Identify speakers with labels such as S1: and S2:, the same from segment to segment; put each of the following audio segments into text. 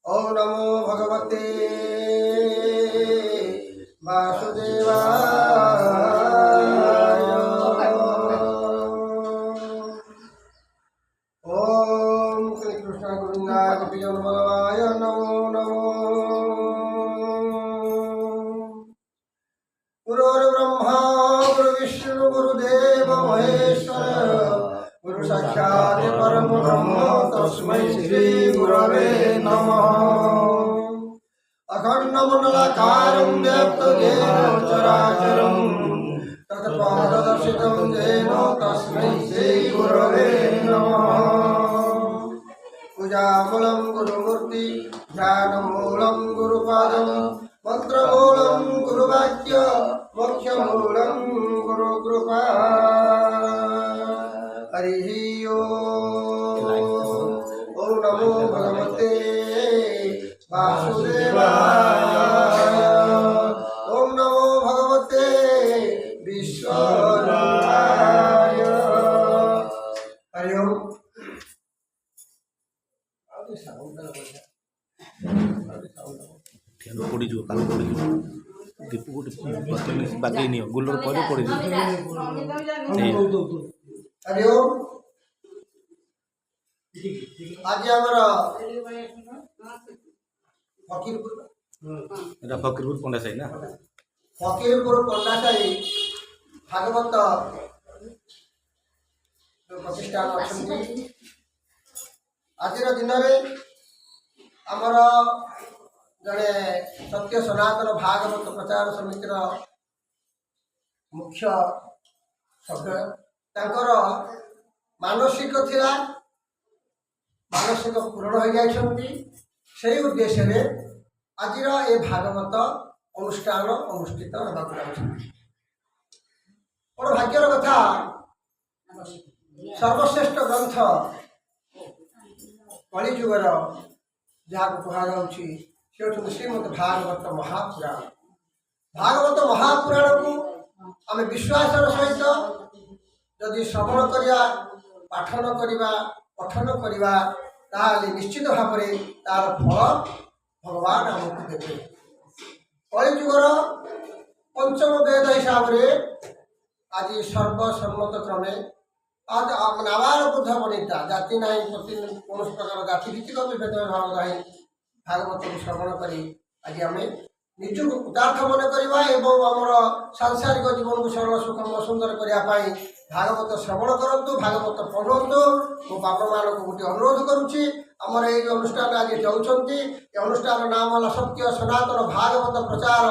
S1: ओम नमो भगवते वासुदेवाय। ओम श्री कृष्ण गोविंदाय गोपीजन बल्लभाय नमो नमो। गुरुर्ब्रह्मा गुरुर्विष्णु गुरुदेव महेश्वर गुरु साक्षात् परम ब्रह्म तस्मै श्री गुरवे नमः। अखण्डमण्डलाकारं व्याप्तं चराचरं तत्पाददर्शितं येन तस्मै श्री गुरवे नमः। पूजामूलं गुरुमूर्ति ध्यानमूलं गुरुपादं मंत्रमूलं गुरुवाक्य मोक्षमूलं गुरुकृपा। हरि ओम नमो भगवते वासुदेवाय। ओम नमो भगवते विश्वरूपाय। हरि ओम।
S2: पड़ीज काल पड़ीज दीप गोटे बागे नियो गुलर पड़े पड़ीज।
S1: हरि ओम। आज आमर
S2: फकीरपुर पंडा साई ना
S1: फकीरपुर पंडा साई भागवत प्रतिष्ठान अच्छा। आज दिन में आमर जड़े सत्य सनातन भागवत प्रचार समितिर मुख्य सभ्य तांकर मानसिक थिला मानसिक पूरण हो जाइछंती। सेही उद्देश्य रे आज ये भागवत अनुष्ठान अनुष्ठित होगा। बड़ भाग्यर कथा सर्वश्रेष्ठ ग्रंथ कलिजुगर जहाँ कहुच्छी से श्रीमद भागवत महापुराण। भागवत महापुराण को आम विश्वासर सहित जदि श्रवण करिया पाठन करिया पठन करिया ताले निश्चित भाव में तार फल भगवान आमको देते। कलिजुगर पंचम वेद हिसाब से आज सर्वसम्मत क्रमे आज नाबार बुद्ध बनिता जाति ना कौन प्रकार जाति भित्तिक भी भेदभाव ना भागवत को श्रवण करी आज आम निजक उदार्थ मन करवा एवं आमर सांसारिक जीवन को सरल सुखम सुंदर करने भागवत श्रवण करूँ भागवत पढ़ु। मो बापा मान को गोटे अनुरोध करुच्ची आमर ये अनुष्ठान आज जाऊँगी ये अनुष्ठान नाम है सत्य सनातन भागवत प्रचार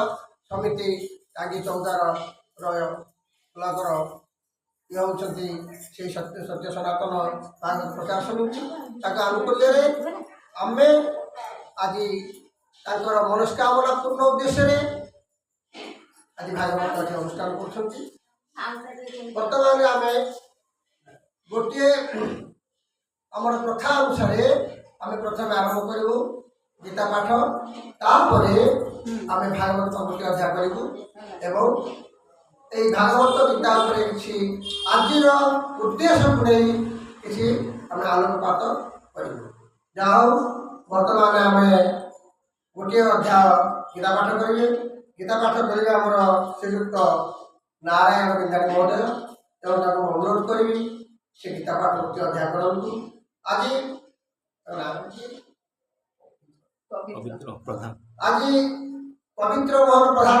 S1: समिति टांगी चौदार ब्लकर ये होती से सत्य सनातन भागवत प्रचार समिति आनुकूल्य आम आज मनस्कामना पूर्ण उद्देश्य आज भागवत अनुष्ठान कर। बर्तमान आम गोटे आमर प्रथा अनुसार आम प्रथम आरंभ करूँ गीता पाठ तापर आम भागवत गोटे अध्याय करूँ एवं यही भागवत गीता किसी आज उद्देश्य को नहीं किसी आम आलोकपात करूँ। जहाँ बर्तमान आम गोटे अध्याय गीता पाठ करेंगे। गीता पाठ करेंगे आमर श्रीयुक्त नारायण बिंदाणी महोदय एवं अनुरोध करी से गीता पाठ गोटे अध्याय करूँ। आज आज पवित्र मोहन प्रधान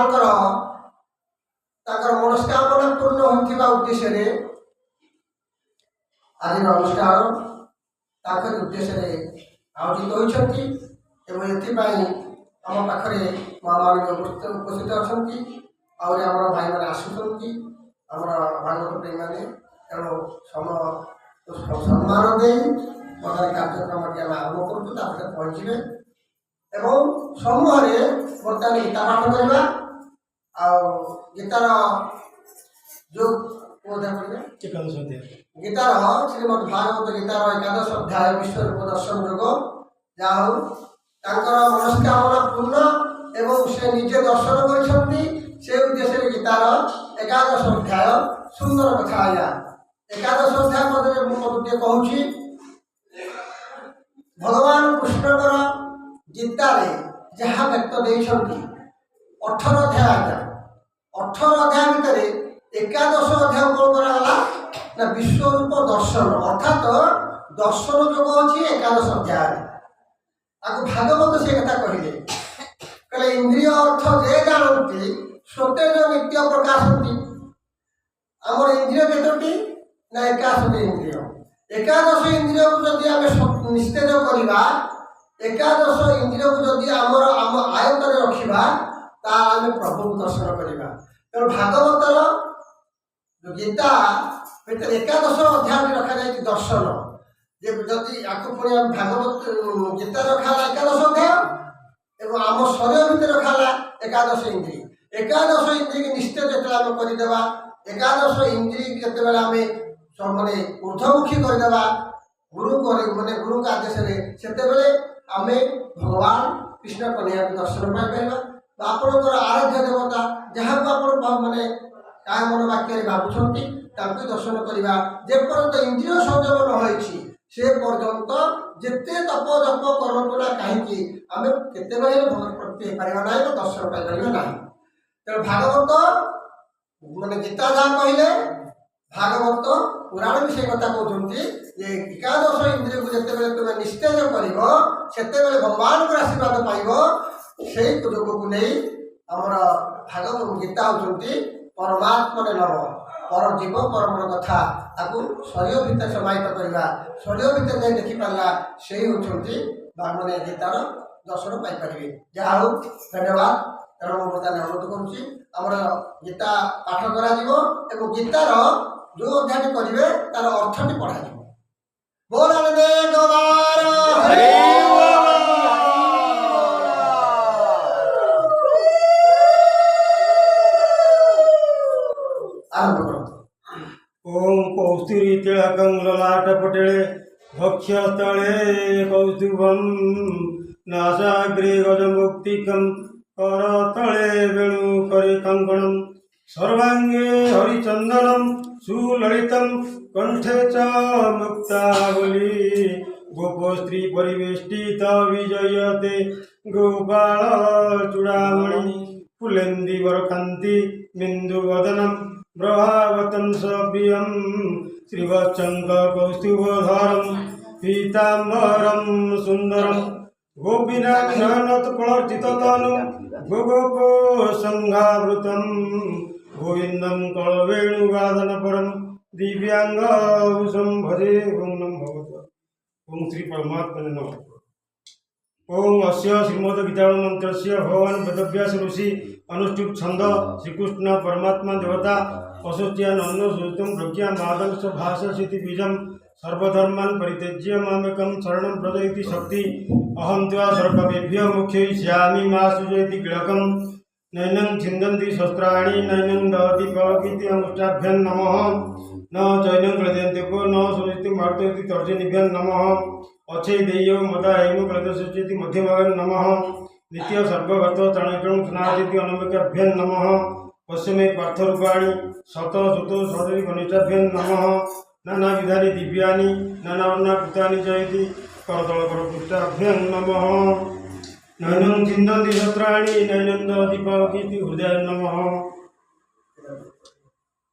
S1: मनस्कामना पूर्ण होता उद्देश्य आज अनुष्ठान उद्देश्य आयोजित होती आम पाखे माँ मान उपस्थित अच्छा आम भाई मैंने आसुँच आम भागवत प्रेमी मैंने तेणु ସମ୍ମାନ ଦେଇ ବର୍ତ୍ତମାନ କାର୍ଯ୍ୟକ୍ରମଟି ଆମେ ଆରମ୍ଭ କରୁଛୁ। ତାପରେ ପହଞ୍ଚିବେ ଏବଂ ସମୂହରେ ବର୍ତ୍ତମାନ ଗୀତା ପାଠ କରିବା। ଆଉ ଗୀତାର ଯୋଉ ପଢ଼ିବେ ଗୀତାର ଶ୍ରୀମଦ୍ ଭାଗବତ ଗୀତାର 11 ଅଧ୍ୟାୟ ବିଶ୍ୱରୂପ ଦର୍ଶନ ଯୋଗ। ଯାହା ହଉ ତାଙ୍କର ମନସ୍କାମନା ପୂର୍ଣ୍ଣ ଏବଂ ସେ ନିଜେ ଦର୍ଶନ କରିଛନ୍ତି। ସେ ଉଦ୍ଦେଶ୍ୟରେ ଗୀତାର 11 ଅଧ୍ୟାୟ ସୁନ୍ଦର କଥା ଆଜ୍ଞା। 11 ଅଧ୍ୟାୟ ମଧ୍ୟରେ ମୁଁ ଟିକେ କହୁଛି। ଭଗବାନ କୃଷ୍ଣଙ୍କର ଗୀତାରେ ଯାହା ବ୍ୟକ୍ତ ଦେଇଛନ୍ତି 18 ଅଧ୍ୟାୟ ଆଜ୍ଞା। 18 ଅଧ୍ୟାୟ ଭିତରେ 11 ଅଧ୍ୟାୟ କଣ କରାଗଲା ନା ବିଶ୍ୱରୂପ ଦର୍ଶନ, ଅର୍ଥାତ ଦର୍ଶନ ଯୋଗ ଅଛି 11 ଅଧ୍ୟାୟରେ। ତାକୁ ଭାଗବତ ସେ କଥା କହିଲେ ଇନ୍ଦ୍ରିୟ ଅର୍ଥ ଯେ ଜାଣନ୍ତି ସ୍ୱତେଜ ନିତ୍ୟ ପ୍ରକାଶନ୍ତି। ଆମର ଇନ୍ଦ୍ରିୟ କେତୋଟି ନା 61 ଇନ୍ଦ୍ରିୟ। 11 ଇନ୍ଦ୍ରିୟକୁ ଯଦି ଆମେ ନିସ୍ତେଜ କରିବା, 11 ଇନ୍ଦ୍ରିୟକୁ ଯଦି ଆମ ଆୟତରେ ରଖିବା, ତାହେଲେ ଆମେ ପ୍ରଭୁଙ୍କୁ ଦର୍ଶନ କରିବା। ତେଣୁ ଭାଗବତର ଗୀତା ଭିତରେ 11 ଅଧ୍ୟାୟରେ ରଖାଯାଇଛି ଦର୍ଶନ। ଯେ ଯଦି ଆକୁ ପୁଣି ଆମେ ଭାଗବତ ଗୀତା ରଖାହେଲା 11 ଅଧ୍ୟାୟ ଏବଂ ଆମ ଶରୀର ଭିତରେ ରଖାହେଲା 11 ଇନ୍ଦ୍ରିୟ। 11 ଇନ୍ଦ୍ରିୟକୁ ନିଶ୍ଚୟ ଯେତେବେଳେ ଆମେ କରିଦେବା, 11 ଇନ୍ଦ୍ରିୟ ଯେତେବେଳେ ଆମେ ମାନେ ଊର୍ଦ୍ଧ୍ୱମୁଖୀ କରିଦେବା ଗୁରୁଙ୍କ ଆଦେଶରେ, ସେତେବେଳେ ଆମେ ଭଗବାନ କୃଷ୍ଣ କନ୍ୟାକୁ ଦର୍ଶନ ପାଇପାରିବା। ବା ଆପଣଙ୍କର ଆରାଧ୍ୟ ଦେବତା ଯାହାକୁ ଆପଣ ମାନେ କାହା ମନ ବାକ୍ୟରେ ଭାବୁଛନ୍ତି ତାଙ୍କୁ ଦର୍ଶନ କରିବା। ଯେପର୍ଯ୍ୟନ୍ତ ଇନ୍ଦ୍ରିୟ ସଂଯମ ନ ହୋଇଛି ସେ ପର୍ଯ୍ୟନ୍ତ ଯେତେ ତପ ଜପ କରନ୍ତୁ ନା କାହିଁକି ଆମେ କେତେବେଳେ ଭଗବାନ ପ୍ରାପ୍ତି ହେଇପାରିବା ନାହିଁ ବା ଦର୍ଶନ ପାଇପାରିବା ନାହିଁ। ତେଣୁ ଭାଗବତ ମାନେ ଗୀତା ଯାହା କହିଲେ, ଭାଗବତ ପୁରାଣ ବି ସେ କଥା କହୁଛନ୍ତି ଯେ 11 ଇନ୍ଦ୍ରିୟକୁ ଯେତେବେଳେ ତୁମେ ନିସ୍ତେଜ କରିବ ସେତେବେଳେ ଭଗବାନଙ୍କର ଆଶୀର୍ବାଦ ପାଇବ। ସେଇ ଯୋଗକୁ ନେଇ ଆମର ଭାଗବତ ଗୀତା ହେଉଛନ୍ତି ପରମାତ୍ମରେ ନମ, ପର ଜୀବ ପରମର କଥା। ତାକୁ ଶରୀର ଭିତରେ ସମାହିତ କରିବା, ଶରୀର ଭିତରେ ଯାଇ ଦେଖିପାରିଲା ସେଇ ହେଉଛନ୍ତି ମାନେ ଗୀତାର ଦର୍ଶନ ପାଇପାରିବେ। ଯାହା ହଉ ଧନ୍ୟବାଦ। ତେଣୁ ମୁଁ ବର୍ତ୍ତମାନ ଅନୁରୋଧ କରୁଛି ଆମର ଗୀତା ପାଠ କରାଯିବ ଏବଂ ଗୀତାର ଯୋଉ ଅଧ୍ୟାୟଟି କରିବେ ତାର ଅର୍ଥଟି ପଢ଼ାଯିବ। ଆରମ୍ଭ କରନ୍ତୁ।
S3: ओम कौस्तुरी तिलकं ललाटपटले भक्ष्यस्थले कौस्तुभं नासाग्रे गजमुक्तिकं करतले वेणुकरे कङ्कणं सर्वाङ्गे हरिचन्दनं सुललितं कण्ठे च मुक्तावली गोपस्त्री परिवेष्टित विजयते गोपाल चूडामणि फुलेन्दीवरकान्ति बिन्दुवदनं प्रभावतं सप्रियं श्रीवत्संग कौस्तुभधरं पीताम्बरं सुन्दरं गोपीनाथनतकलर्चिततनु गोगोपसंघावृतं गोविन्दं कलवेणुगादनपरं दिव्याङ्गभूषं भजे। ओं नमो भगवते ओं श्री परमात्मने नमः। ओं अस्य श्रीमद्गीता मंत्रस्य भगवान वेदव्यास ऋषि अनुष्ठुप छंद श्रीकृष्ण परमात्मा देवता असोच्यानन्द सुतम प्रज्ञा मादंश भाषसिति बीजम सर्वधर्मान् परित्यज्य मामेकं शरणं व्रज इति शक्ति अहं त्वा सर्वभ्यो मोक्षयिष्यामि मा सुजयति किलकं नैनं छिन्दन्ति शस्त्राणि नैनं दहति पवकीति अनुष्ठाभ्यं नमः न चैनं क्लेदयन्त्यपो न सुजति मार्तयति तर्जनीभ्यं नमः अच्छे देयो मदा हेम क्लेदसुचेति मध्यभागं नमः नित्य सर्वगत तरणिकं स्नादिति अनमिकाभ्यं नमः पश्चिमे पार्थरूपाणि शत सुत सदरि घनिष्ठाभ्यं नमः नाना विधानि दिव्यानि नानावर्णाकृतानि च इति करतलकरपृष्ठाभ्यं नमः नैनं छिन्दन्ति शस्त्राणि नैनं दहति पवकीति हृदयाय नमः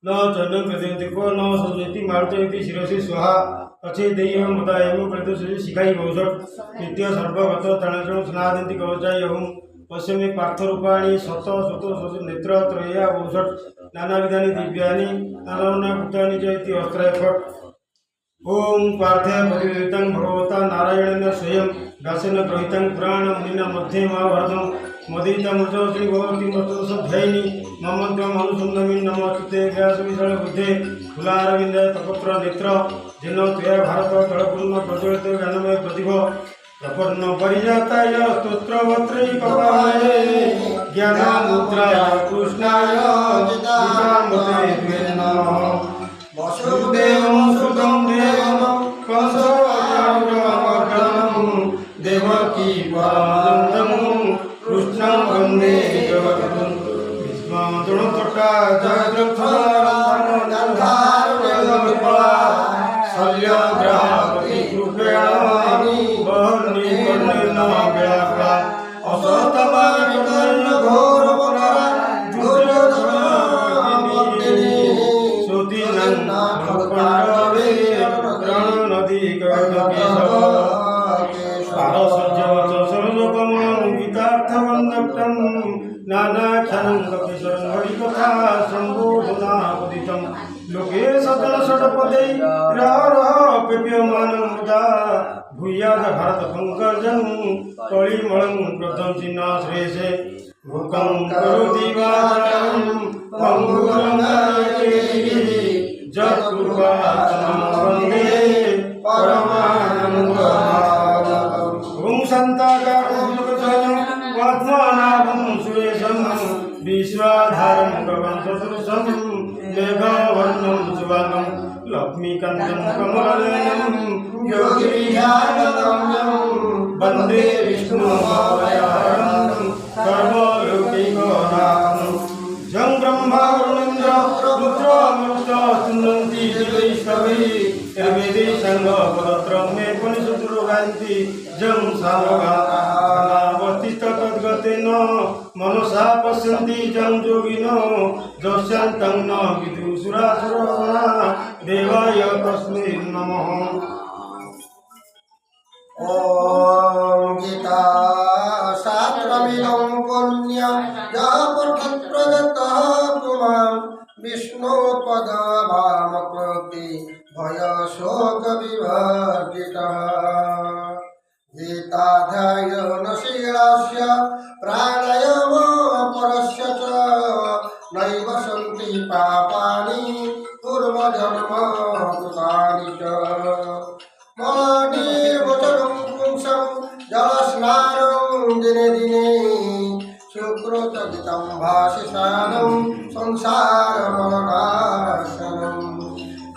S3: न चैनं क्लेदयन्त्यपो न सुजति मार्तयति शिरसि स्वाहा अच्छे देय मदा एवं प्रदोषि शिखाई भौषट नित्य सर्वगत तरणचरण स्नादन्ति कवचाय ओम पश्चिमे पार्थरूपाणि शत सुत नेत्र त्रया भौषट नाना विधानि दिव्यानि नानावर्णाकृतानि च इति अस्त्राय फट्। ओम पार्थे प्रतिवेदितं भगवता नारायणेन स्वयं व्यासेन गृहीतं पुराणं मुनिना मध्ये महाभारतं मदितमृत श्री भगवती मस्तोध्यायिनी ममन्त्रम अनुसंधमी नमस्ते व्यास विशाल बुद्धे फुलारविंद तपत्र नेत्र जिन त्वया भारत तलपूर्ण प्रज्वलित ज्ञानमय प्रतिभ प्रपन्न परिजाताय स्तोत्रवत्रै कपालये ज्ञानमुद्राय कृष्णाय गीतामते द्वे नमः वसुदेवं सुतं देवं कंसचाणूरमर्दनं देवकी परमानन्दं कृष्णं वन्दे जगद्गुरुं भीष्मार्जुनतटा जयद्रथारण्यगर्भा शल्यग्राहपति कृपेणानि वर्णिवर्णेन व्याप्ता असतमाविकर्ण घोरपरा दुर्योधनमर्दिनी सुदिनं भक्तपाण्डवे प्राणनदी कर्णकेशव पारसज्जवच सर्वकमं गीतार्थवन्दक्तं नानाख्यानं कपिशरं हरिकथा सम्बोधनापदितं लोके सजनषट्पदै रह पेप्यमानं मुदा भूयाद भारतपङ्कजं कलिमलं प्रध्वंसिनाश्रेषे भूकं करोति वाचालं पङ्गुलङ्घयते जत्कृपातमं वन्दे परमानन्दमाधवम् ॐ शान्ताकारं पद्मनाभं सुरेशं विश्वाधारं गगनं सदृशं मेघवर्णं सुवर्णं लक्ष्मीकान्तं कमलनयनं योगिध्यानगम्यं वन्दे विष्णुभवभयहरं सर्वलोकैकनाथं जं ब्रह्मा वरुणेन्द्र रुद्रो मरुतो स्तुवन्ति दिवैस्तवैः ऋग्वेदे साङ्गपदत्रं मे पुनिषुतुर्गान्ति जं सामगानावर्तितद्गतेन मनसा पश्यन्ति जं योगिनो यस्यान्तं न विदुषुरासुरगणा देवाय तस्मै नमः।
S1: ॐ गीता शास्त्रमिदं पुण्यं यः पठत्प्रगतः पुमान् विष्णुपदभामकृति भयशोकविवर्जितः गीताध्ययनशीलस्य प्राणायामपरस्य च नैव सन्ति पापानि पूर्वजन्मकृतानि च मलानिर्वचनं पुंसं जलस्नानं दिने दिने सुकृतगितं भाषिशानं संसारमरणाशनं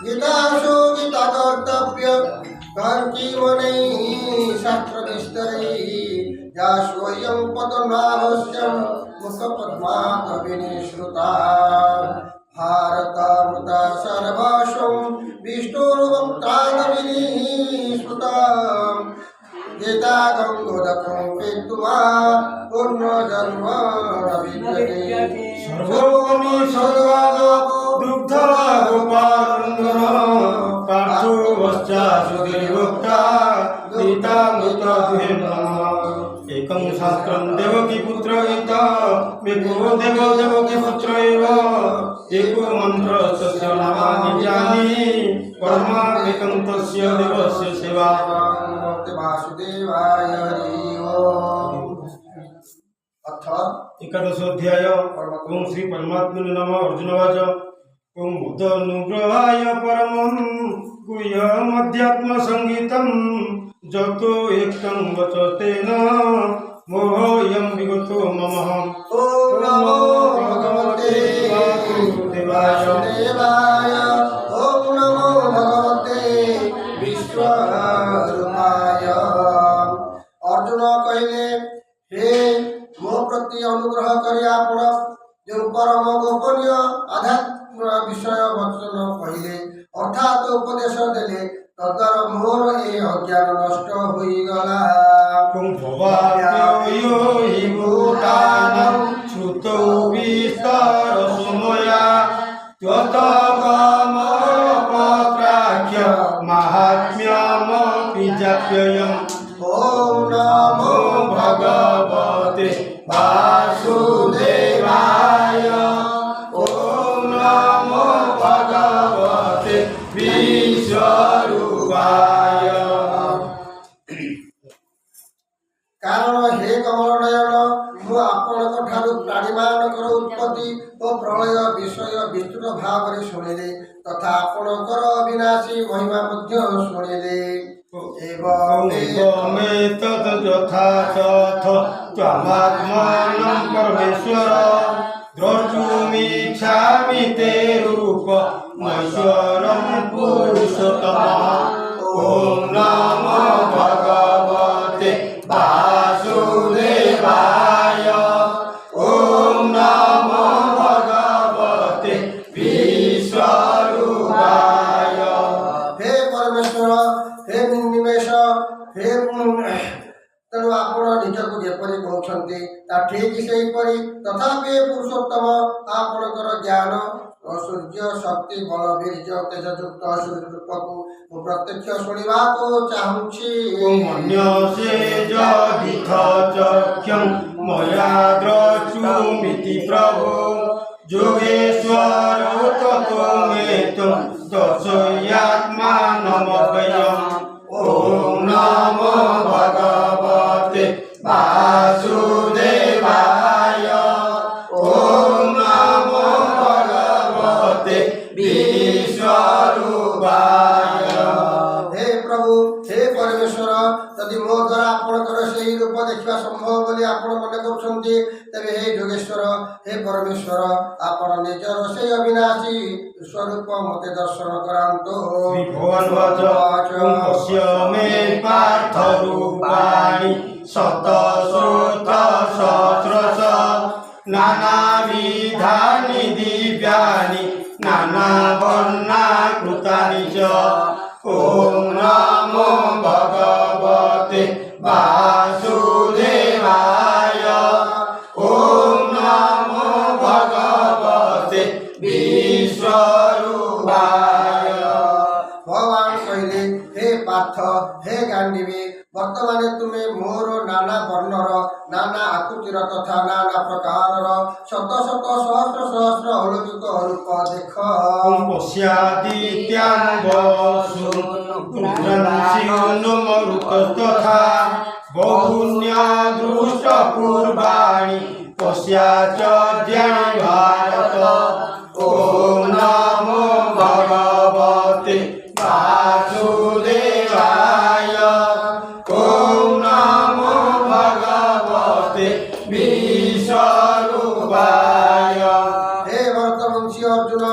S1: गीतासु गीताकर्तव्य कर्कीवनैः शास्त्रनिष्ठैः या स्वयं पद्मनाभस्य मुखपद्मात् विनिश्रुता भारतामृत सर्वस्वं विष्णुर्वक्त्रादविनिः श्रुतं गीता गङ्गोदकं पीत्वा पूर्णजन्म न विद्यते
S3: सर्वोऽपि सर्वादो दुग्धा गोपालन्दन पार्थो वश्चासुधीर्भोक्ता गीतामृतद्वे नमः एकं शास्त्रं देवकीपुत्र गीता एको देवो देवकीपुत्र एव एको मन्त्रस्य नामानि जानि परमात्मेकं तस्य देवस्य सेवा
S1: वासुदेवाय हरि ओम्। अथ
S3: एकादशोऽध्याय ॐ श्री परमात्मने नमः। अर्जुनवाच ॐ बुद्धनुग्रहाय परमं गुह्यमध्यात्मसङ्गीतं जतो एकं वचस्तेन मोहोऽयं विगतो मम।
S1: ॐ नमो भगवते वासुदेवाय ॐ नमो भगवते विश्वरूपाय। अर्जुन कहले हे मो प्रति अनुग्रह करी आपण जो परम गोपनीय आध्यात्म विषय वचन कहले अर्थात उपदेश देले तद्वारा मोर ए अज्ञान नष्ट होईगला।
S3: भवाप्यो हि भूतानां श्रुतौ विस्तारसमया त्वत्कामपत्राख्य माहात्म्यमपि जाप्ययम्।
S1: ॐ नमो
S3: भगवते वासुदेवाय ॐ नमो भगवते विश्वरूपाय।
S1: कारण हे कमल नयन मो ଆପଣଙ୍କ ଠାରୁ ପ୍ରାଣୀମାନଙ୍କର ଉତ୍ପତ୍ତି ଓ ପ୍ରଳୟ ବିଷୟ ବିସ୍ତୃତ ଭାବରେ ଶୁଣିଲେ ତଥା ଆପଣଙ୍କର ଅବିନାଶୀ ମହିମା ମଧ୍ୟ ଶୁଣିଲେ।
S3: ଏତତ୍ ଯଥା ତଥ ତ୍ୱମାତ୍ମନଂ ପରମେଶ୍ୱର ଦ୍ରଷ୍ଟୁମିଚ୍ଛାମି ତେ ରୂପମୈଶ୍ୱରଂ ପୁରୁଷୋତ୍ତମଃ। ଓಂ ନମୋ ଭଗବତେ ବାସୁଦେବାୟ। ଓಂ ନମୋ ଭଗବତେ ବିଶ୍ୱରୂପାୟ।
S1: ହେ ପରମେଶ୍ୱର, ହେ ନିମେଷ, ହେ ତେଣୁ ଆପଣ ନିଜକୁ ଯେପରି କହୁଛନ୍ତି ତା ଠିକ୍ ସେହିପରି, ତଥାପି ପୁରୁଷୋତ୍ତମ ଆପଣଙ୍କର ଜ୍ଞାନ ଓ ସୂର୍ଯ୍ୟ ଶକ୍ତି ବଳ ବୀର୍ଯ୍ୟ ତେଜଯୁକ୍ତ ରୂପକୁ ମୁଁ ପ୍ରତ୍ୟକ୍ଷ ଶୁଣିବାକୁ ଚାହୁଁଛି।
S3: ମନ୍ୟସେ ଯଦିଥ ଚକ୍ଷଂ ମୟା ଦ୍ରଷ୍ଟୁମିତି ପ୍ରଭୁ ଯୋଗେଶ୍ୱର ତତୋ ମେ ତ୍ୱଂ ଦର୍ଶୟାତ୍ମାନମଭୟଂ। ଓಂ ନମୋ ଭଗବତେ ବାସୁଦେବାୟ। ଓಂ ନମୋ ଭଗବତେ ବିଶ୍ୱରୂପାୟ।
S1: ହେ ପ୍ରଭୁ, ହେ ପରମେଶ୍ୱର, ଯଦି ମୋ ଦ୍ୱାରା ଆପଣଙ୍କର ସେହି ରୂପ ଦେଖିବା ସମ୍ଭବ ବୋଲି ଆପଣ ମନେ କରୁଛନ୍ତି, ତେବେ ହେ ଯୋଗେଶ୍ୱର, ହେ ପରମେଶ୍ୱର, ଆପଣ ନିଜର ସେହି ଅବିନାଶୀ ସ୍ୱରୂପ ମୋତେ ଦର୍ଶନ କରାନ୍ତୁ।
S3: ପଶ୍ୟ ମେ ପାର୍ଥ ରୂପାଣି ଶତ ଶ୍ରୋତ ସହସ୍ରଶ ନାନାବିଧାନି ଦିବ୍ୟାନି ନାନା ବର୍ଣ୍ଣାକୃତାନି চ। ওং নমো ভগবতে বাসুদেবায়। ওং নমো ভগবতে বিশ্বরূপায়।
S1: ଭଗବାନ କହିଲେ, ହେ ପାର୍ଥ, ହେ ଗାଣ୍ଡିବୀ, ବର୍ତ୍ତମାନ ତୁମେ ମୋର ନାନା ବର୍ଣ୍ଣର, ନାନା ଆକୃତିର ତଥା ନାନା ପ୍ରକାରର ଶତ ଶତ ସହସ୍ର ସହସ୍ର ଅଲୌକିକ ରୂପ ଦେଖ।
S3: ପଶ୍ୟାଦିତ୍ୟାଂ ବସୁ ତଥା ବହୁନ୍ୟ ଦୃଷ୍ଟ ପୂର୍ବାଣି ପଶ୍ୟାଚର୍ଯ୍ୟାଣି ଭାରତ। ଓಂ ନମୋ ଭଗବତେ ବାସୁଦେବାୟ। ଓಂ ନମୋ ଭଗବତେ ବିଶ୍ୱରୂପାୟ।
S1: ହେ ଭରତବଂଶୀ ଅର୍ଜୁନ,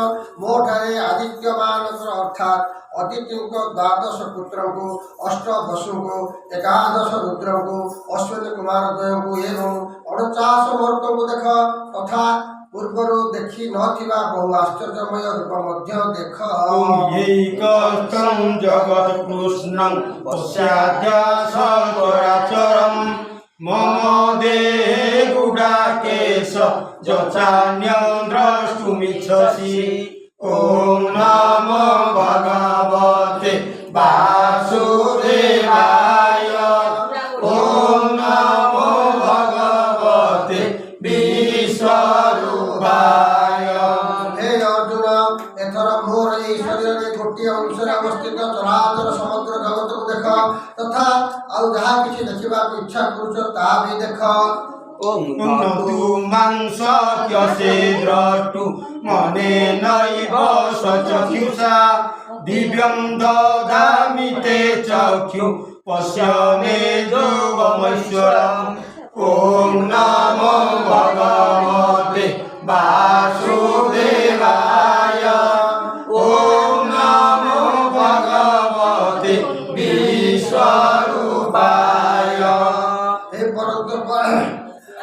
S1: ମୋ ଠାରେ ଆଦିତ୍ୟମାନଙ୍କର ଅର୍ଥାତ୍ ଅଦିତିଙ୍କ 12 ପୁତ୍ରଙ୍କୁ, 8 ବସୁଙ୍କୁ, 11 ରୁଦ୍ରଙ୍କୁ, ଅଶ୍ୱିନୀ କୁମାର ଦ୍ୱୟଙ୍କୁ ଏବଂ 49 ମରୁତଙ୍କୁ ଦେଖ, ତଥା ପୂର୍ବରୁ ଦେଖି ନଥିବା ବହୁ ଆଶ୍ଚର୍ଯ୍ୟମୟ ରୂପ ମଧ୍ୟ ଦେଖ।
S3: ଏକସ୍ତଂ ଜଗତ୍କୃଷ୍ଣଂ ପଶ୍ଚାଦ୍ୟ ସଚରାଚରଂ ମମ ଦେହେ ଗୁଡ଼ାକେଶ ଯଚାନ୍ୟଂ ଦ୍ରଷ୍ଟୁମିଚ୍ଛସି। ଓಂ ନମୋ ଭଗବତେ ବାସୁଦେବାୟ। ଓಂ ନମୋ ଭଗବତେ ବିଶ୍ୱରୂପାୟ।
S1: ହେ ଅର୍ଜୁନ, ଏଥର ମୋର ଏହି ଶରୀରରେ ଗୋଟିଏ ଅଂଶରେ ଅବସ୍ଥିତ ଚରାଚର ସମଗ୍ର ଜଗତକୁ ଦେଖ, ତଥା ଆଉ ଯାହା କିଛି ଦେଖିବାକୁ ଇଚ୍ଛା କରୁଛ ତାହା ବି ଦେଖ।
S3: ଉନ୍ନତୁ ମାଂସକ୍ୟସେ ଦ୍ରଷ୍ଟୁ ମନେନୈବ ସ୍ୱଚକ୍ଷୁଷା ଦିବ୍ୟଂ ଦଦାମି ତେ ଚକ୍ଷୁ ପଶ୍ୟ ମେ ଯୋଗମୈଶ୍ୱରଂ। ଓಂ ନମୋ ଭଗବତେ ବାସୁଦେବାୟ। ଓಂ ନମୋ ଭଗବତେ ବିଶ୍ୱରୂପାୟ।
S1: ହେ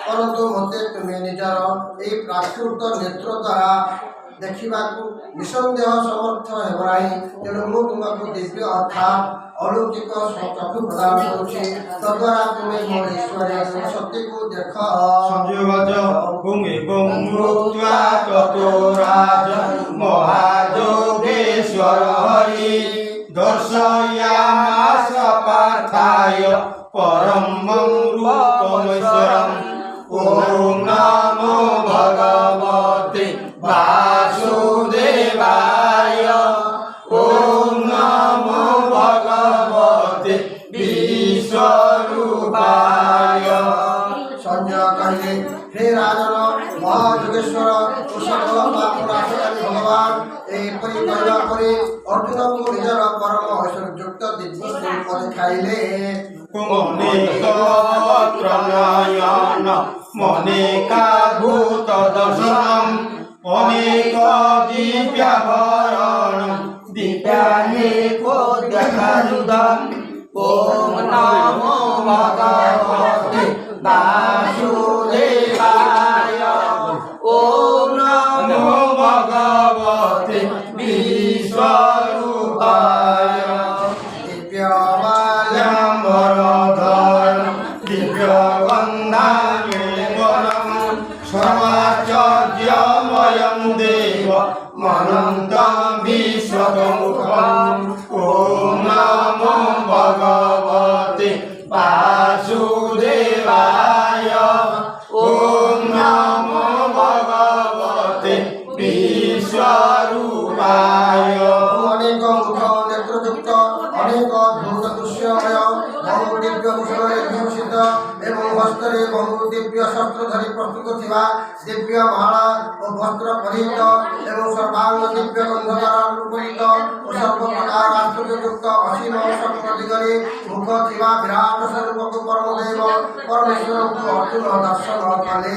S1: ପରନ୍ତୁ ମୋତେ ତୁମେ ନିଜର ଏହି ପ୍ରାକୃତ ନେତ୍ର ଦ୍ୱାରା ଦେଖିବାକୁ ନିଃସନ୍ଦେହ ସମର୍ଥ ହେବ ନାହିଁ, ତେଣୁ ମୁଁ ତୁମକୁ ଦିବ୍ୟ ଅର୍ଥାତ୍ ଅଲୌକିକ ଚକ୍ଷୁ ପ୍ରଦାନ କରୁଛି, ତଦ୍ୱାରା ତୁମେ ମୋର ଈଶ୍ୱରୀୟ ଶକ୍ତିକୁ ଦେଖ।
S3: ସଂଯୋଗ ଏବଂ ମୃତ୍ୱା ତतो ରାଜ ମହାଯୋଗେଶ୍ୱର ହରି ଦର୍ଶୟାମାସ ପାର୍ଥାୟ ପରମଂ ରୂପମୈଶ୍ୱରଂ। ଓಂ ନମୋ ଭଗବତେ ବାସୁଦେବାୟ। ଓಂ ନମୋ ଭଗବତେ ବିଶ୍ୱରୂପାୟ।
S1: ସଞ୍ଜୟ କହିଲେ, ତାପରେ ଅର୍ଜୁନଙ୍କୁ ନିଜର ପରମ ଐଶ୍ୱର୍ଯ୍ୟଯୁକ୍ତ ଦିବ୍ୟ ସ୍ୱରୂପ ଦେଖାଇଲେ।
S3: ଅନେକ ତ୍ରନୟନ ମନେକାଭୂତ ଦର୍ଶନମ୍ ଅନେକ ଦିବ୍ୟାଭରଣ
S4: दिव्यानेकोद्यकारुदम् ॐ नमो भगवते वासुदेवाय ॐ नमो
S3: भगवते विश्वरूपाय दिव्यमाल्याम्बरधर दिव्यवन्दामेवनं सर्वाचार्यमयं देव मनन्तं विश्वमुखम् ॐ नमो भगवते वासुदेवाय ॐ नमो भगवते विश्वरूपाय
S1: অনেক মুখ নেত্রযুক্ত অনেক অদ্ভুত দৃশ্যময় বহু দিব্য ভূষণে বিভূষিত এবং হস্তরে বহু দিব্য শস্ত্র ধরি প্রস্তুত থিবা দিব্য মালা ও বস্ত্র পরিহিত এবং সর্বাঙ্গ দিব্য গন্ধ দ্বারা রূপিত ও সর্বপ্রকার আশ্চর্যযুক্ত অসীম শক্ত দিগরে মুখ থিবা বিরাট স্বরূপক পরমদেব পরমেশ্বরଙ୍କୁ ଅର୍ଜୁନ ଦର୍ଶନ କଲେ।